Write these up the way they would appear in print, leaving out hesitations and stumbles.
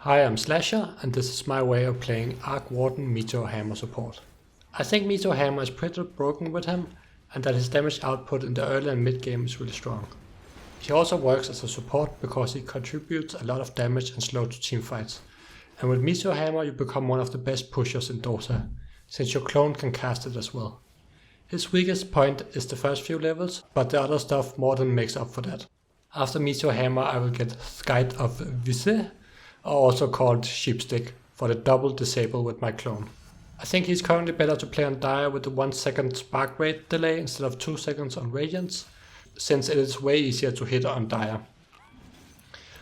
Hi, I'm slahser, and this is my way of playing Arc Warden Meteor Hammer support. I think Meteor Hammer is pretty broken with him, and that his damage output in the early and mid game is really strong. He also works as a support because he contributes a lot of damage and slow to team fights, and with Meteor Hammer you become one of the best pushers in Dota, since your clone can cast it as well. His weakest point is the first few levels, but the other stuff more than makes up for that. After Meteor Hammer I will get Scythe of Vyse, or also called Sheepstick, for the double disable with my clone. I think he's currently better to play on Dire with the 1 second spark rate delay instead of 2 seconds on Radiance, since it is way easier to hit on Dire.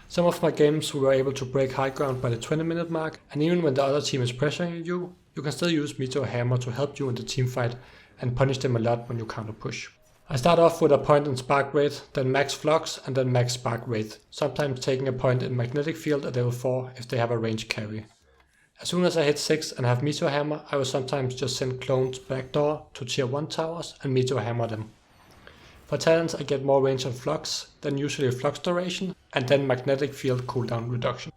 Some of my games we were able to break high ground by the 20-minute mark, and even when the other team is pressuring you, you can still use Meteor Hammer to help you in the team fight and punish them a lot when you counter push. I start off with a point in Spark Wraith, then max Flux and then max Spark Wraith, sometimes taking a point in Magnetic Field at level 4 if they have a range carry. As soon as I hit 6 and have Meteor Hammer, I will sometimes just send clones backdoor to tier 1 towers and Meteor Hammer them. For talents I get more range on Flux, then usually Flux duration, and then Magnetic Field cooldown reduction.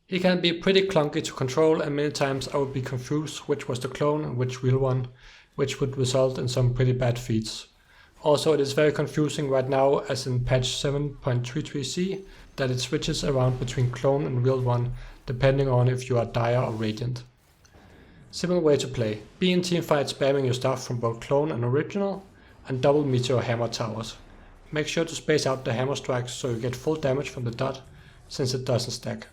He can be pretty clunky to control, and many times I would be confused which was the clone and which real one, which would result in some pretty bad feats. Also, it is very confusing right now, as in patch 7.33c, that it switches around between clone and real one, depending on if you are Dire or Radiant. Simple way to play: be in teamfight spamming your stuff from both clone and original, and double Meteor Hammer towers. Make sure to space out the hammer strikes so you get full damage from the dot, since it doesn't stack.